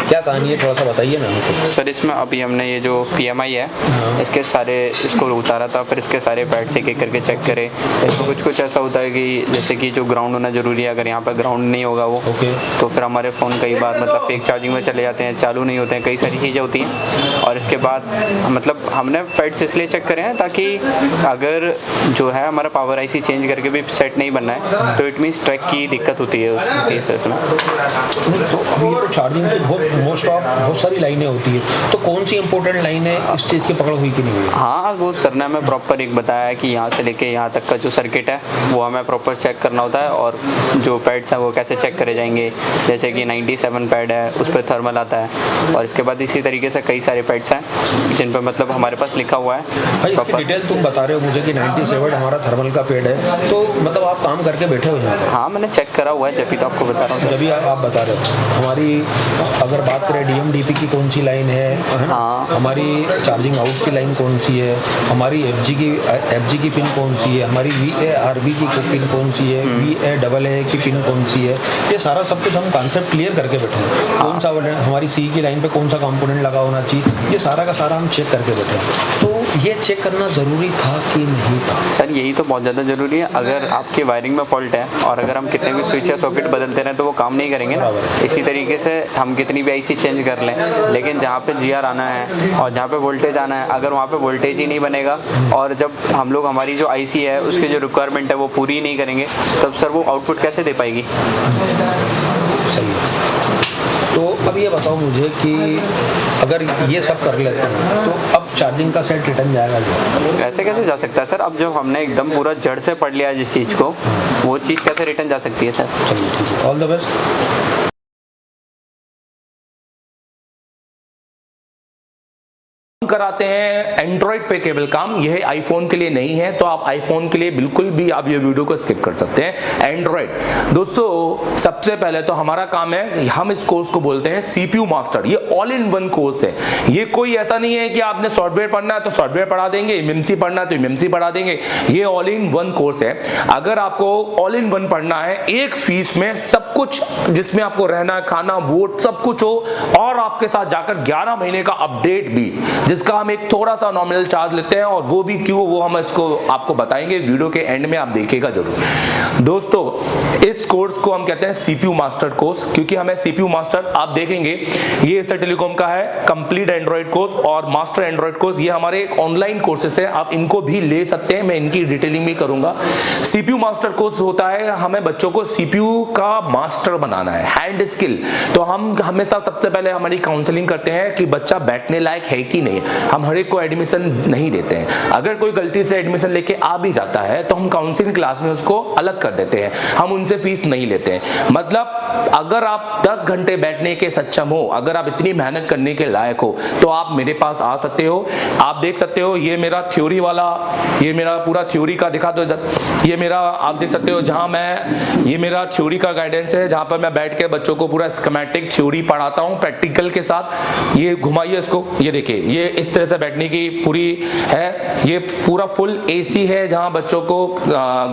क्या कहानी है, थोड़ा सा बताइए ना हमको। सर इसमें अभी हमने ये जो PMI है इसके सारे इसको उतारा था, फिर इसके सारे पैड्स एक एक करके चेक करे। इसमें कुछ कुछ ऐसा होता है कि जैसे कि जो ग्राउंड होना जरूरी है, अगर यहाँ पर ग्राउंड नहीं होगा वो तो फिर हमारे फ़ोन कई बार मतलब फेक चार्जिंग में चले जाते हैं, चालू नहीं होते हैं, कई सारी चीज़ें होती हैं। और इसके बाद मतलब हमने पैड्स इसलिए चेक करे हैं ताकि अगर जो है हमारा पावर IC चेंज करके भी सेट नहीं बनना है तो इट मीन्स ट्रैक की दिक्कत होती है उस केसेस में। तो अभी तो चार्जिंग की बहुत सारी लाइनें होती है, तो कौन सी इंपॉर्टेंट लाइन है इस चीज़ की पकड़ हुई कि नहीं हुई? हाँ, वो सर ने हमें प्रॉपर एक बताया है कि यहाँ से लेके यहाँ तक का जो सर्किट है वो हमें प्रॉपर चेक करना होता है, और जो पैड्स हैं वो कैसे चेक करे जाएंगे। जैसे कि 97 पैड है उस पर थर्मल आता है, और इसके बाद इसी तरीके से कई सारे पैड्स हैं जिन पर मतलब हमारे पास लिखा हुआ है भाई। इसकी डिटेल तुम बता रहे हो मुझे कि 97 हमारा थर्मल का पैड है, तो मतलब आप काम करके बैठे हो यहाँ पर? हाँ, मैंने चेक करा हुआ है, जब भी तो आपको बता रहा हूँ। जब भी आप बता रहे हो, हमारी अगर बात करें DMDP की कौन सी लाइन है ना? हाँ। हमारी चार्जिंग आउट की लाइन कौन सी है, हमारी FG की पिन कौन सी है, हमारी VARB की पिन कौन सी है, VAAA की पिन कौन सी है, ये सारा सब कुछ हम कॉन्सेप्ट क्लियर करके बैठे हैं। कौन सा हमारी C की लाइन पे कौन सा कंपोनेंट लगा होना चाहिए, ये सारा का सारा हम चेक करके बैठे हैं। तो ये चेक करना ज़रूरी था कि नहीं था? सर यही तो बहुत ज़्यादा ज़रूरी है। अगर आपकी वायरिंग में फॉल्ट है और अगर हम कितने भी स्विच या सॉकेट बदलते रहें तो वो काम नहीं करेंगे ना। इसी तरीके से हम कितनी भी IC चेंज कर लें, लेकिन जहाँ पे GR आना है और जहाँ पे वोल्टेज आना है, अगर वहाँ पे वोल्टेज ही नहीं बनेगा और जब हम लोग हमारी जो IC है उसकी जो रिक्वायरमेंट है वो पूरी नहीं करेंगे, तब सर वो आउटपुट कैसे दे पाएगी? सही है। तो अब ये बताओ मुझे कि अगर ये सब कर लेते हैं तो अब चार्जिंग का सेट रिटर्न जाएगा क्या? ऐसे कैसे जा सकता है सर? अब जब हमने एकदम पूरा जड़ से पढ़ लिया जिस चीज़ को, वो चीज़ कैसे रिटर्न जा सकती है सर? चलिए ठीक है, ऑल द बेस्ट। कराते हैं एंड्रॉइड पे केबल काम, यह आईफोन के लिए नहीं है, तो आप आईफोन के लिए बिल्कुल भी आप ये वीडियो को स्किप कर सकते हैं। एंड्रॉइड दोस्तों, सबसे पहले तो हमारा काम है, हम इस कोर्स को बोलते हैं CPU मास्टर। ये ऑल इन वन कोर्स है। ये कोई ऐसा नहीं है कि आपने सॉफ्टवेयर पढ़ना है तो सॉफ्टवेयर पढ़ा देंगे, MMC पढ़ना है तो MMC पढ़ा देंगे। ये ऑल इन वन कोर्स है। अगर आपको ऑल इन वन पढ़ना है, एक फीस में सब कुछ, जिसमें आपको रहना, खाना, वोट सब कुछ हो, और आपके साथ जाकर 11 महीने का अपडेट भी, जिसका हम एक थोड़ा सा नॉमिनल चार्ज लेते हैं, और वो भी क्यों, वो हम इसको आपको बताएंगे वीडियो के एंड में, आप देखिएगा जरूर। दोस्तों, इस कोर्स को हम कहते हैं CPU मास्टर कोर्स, क्योंकि हमें CPU मास्टर, आप देखेंगे ये एसर टेलीकॉम का है कंप्लीट एंड्रॉइड कोर्स और मास्टर एंड्रॉइड कोर्स। ये हमारे ऑनलाइन कोर्सेस है, आप इनको भी ले सकते हैं, मैं इनकी डिटेलिंग भी करूंगा। CPU मास्टर कोर्स होता है, हमें बच्चों को CPU का मास्टर बनाना है, हैंड स्किल। तो हम हमेशा सबसे पहले हमारी काउंसलिंग करते हैं कि बच्चा बैठने लायक है कि नहीं। हम हर एक को एडमिशन नहीं देते हैं। अगर कोई गलती से एडमिशन लेके आ भी जाता है तो हम काउंसलिंग क्लास में उसको अलग कर देते हैं, हम उनसे फीस नहीं लेते हैं। मतलब अगर आप 10 घंटे बैठने के सक्षम हो, अगर आप इतनी मेहनत करने के लायक हो, तो आप मेरे पास आ सकते हो। आप देख सकते हो, ये मेरा थ्योरी वाला, ये मेरा पूरा थ्योरी का दिखा दो इधर, ये मेरा आप देख सकते हो, जहां मैं, ये मेरा थ्योरी का गाइडेंस है, जहां पर मैं बैठ के बच्चों को पूरा स्कीमेटिक थ्योरी पढ़ाता हूं प्रैक्टिकल के साथ। ये घुमाइए इसको, ये देखिए, ये इस तरह से बैठने की पूरी है। ये पूरा फुल AC है, जहां बच्चों को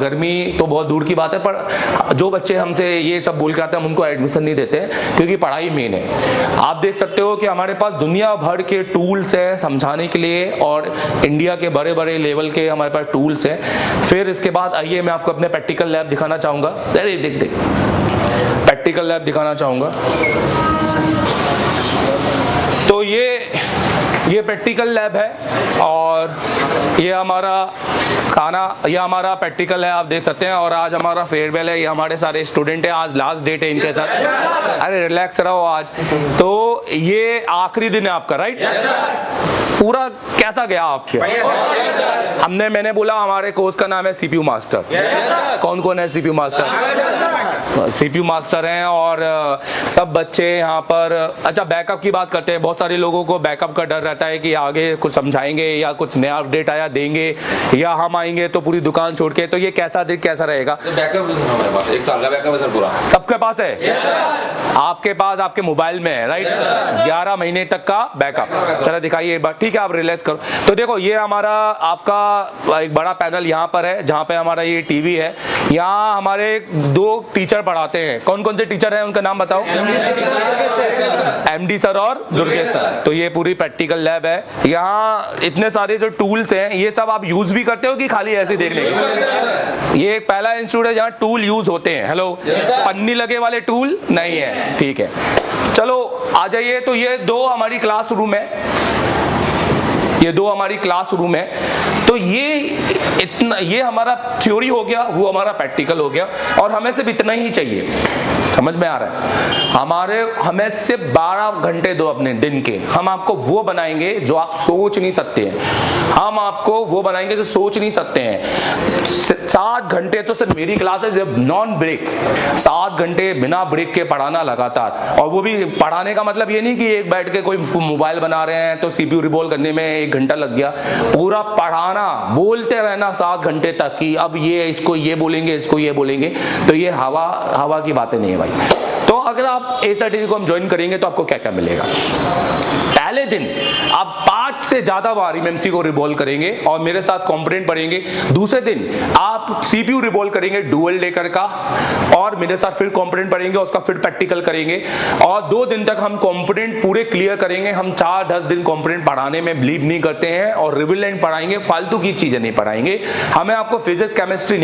गर्मी तो बहुत दूर की बात है, पर जो बच्चे हमसे ये सब बोल के आते हैं हम उनको एडमिशन नहीं देते, क्योंकि पढ़ाई मेन है। आप देख सकते हो कि हमारे पास दुनिया भर के टूल्स हैं समझाने के लिए, और इंडिया के बड़े बड़े लेवल के हमारे पास टूल्स हैं। फिर इसके बाद आइए मैं आपको अपने प्रैक्टिकल लैब दिखाना चाहूंगा। अरे देख प्रैक्टिकल लैब दिखाना चाहूंगा। तो ये प्रैक्टिकल लैब है, और ये हमारा खाना, ये हमारा प्रैक्टिकल है, आप देख सकते हैं। और आज हमारा फेयरवेल है, ये हमारे सारे स्टूडेंट हैं, आज लास्ट डेट है इनके साथ। अरे रिलैक्स रहो आज। तो ये आखिरी दिन है आपका, राइट? पूरा कैसा गया आपके? मैंने बोला हमारे कोर्स का नाम है CPU मास्टर। कौन कौन है CPU मास्टर? CPU मास्टर हैं, और सब बच्चे यहाँ पर। अच्छा, बैकअप की बात करते हैं। बहुत सारे लोगों को बैकअप का डर रहता है कि आगे कुछ समझाएंगे या कुछ नया अपडेट आया देंगे, या हम आएंगे तो पूरी दुकान छोड़ के। तो ये कैसा रहेगा? तो बैकअप हमारे पास 1 साल का बैकअप है सर पूरा। सबके पास है? आपके पास आपके मोबाइल में है, राइट? 11 महीने तक का बैकअप। चलो दिखाइए एक बार, ठीक है? आप रिलैक्स करो। तो देखो, ये हमारा आपका एक बड़ा पैनल यहाँ पर है, जहाँ पे हमारा ये टीवी है। यहाँ हमारे 2 टीचर पढ़ाते हैं। कौन कौन से टीचर हैं, उनका नाम बताओ। एमडी सर और दुर्गेश सर। तो ये पूरी प्रैक्टिकल लैब है। यहाँ इतने सारे जो टूल्स हैं ये सब आप यूज भी करते हो कि खाली ऐसे ही देखने के? ये एक पहला इंस्टीट्यूट है जहाँ टूल यूज होते हैं। हेलो, पन्नी लगे वाले टूल नहीं है, ठीक है। चलो आ जाइए। तो ये दो हमारी क्लासरूम है, ये दो हमारी क्लासरूम है। तो ये हमारा थ्योरी हो गया, वो हमारा प्रैक्टिकल हो गया, और हमें सिर्फ इतना ही चाहिए। समझ में आ रहा है? हमें सिर्फ 12 घंटे दो अपने दिन के, हम आपको वो बनाएंगे जो आप सोच नहीं सकते हैं। हम आपको वो बनाएंगे जो सोच नहीं सकते हैं। 7 घंटे तो सिर्फ मेरी क्लास है, जब नॉन ब्रेक 7 घंटे बिना ब्रेक के पढ़ाना लगातार। और वो भी पढ़ाने का मतलब ये नहीं कि एक बैठ के कोई मोबाइल बना रहे हैं तो सीपीयू रिवॉल्व करने में 1 घंटा लग गया। पूरा पढ़ाना, बोलते रहना 7 घंटे तक कि अब ये इसको ये बोलेंगे, इसको ये बोलेंगे। तो ये हवा की बातें नहीं है भाई। तो अगर आप एसआरटीवी को हम ज्वाइन करेंगे तो आपको क्या क्या मिलेगा? पहले दिन आप 5 से ज्यादा बार एमएमसी को रिवॉल्व करेंगे और मेरे साथ कंपोनेंट पढ़ेंगे। दूसरे दिन आप सीपीयू रिवॉल्व करेंगे डुअल डेकर का, और मेरे साथ फिर कंपोनेंट पढ़ेंगे, उसका फिर प्रैक्टिकल करेंगे। और 2 दिन तक हम कंपोनेंट पूरे क्लियर करेंगे। हम 4-10 दिन कंपोनेंट पढ़ाने में बिलीव नहीं करते हैं, और रिविलेंट पढ़ाएंगे, फालतू की चीजें नहीं पढ़ाएंगे। हमें आपको फिजिक्स केमिस्ट्री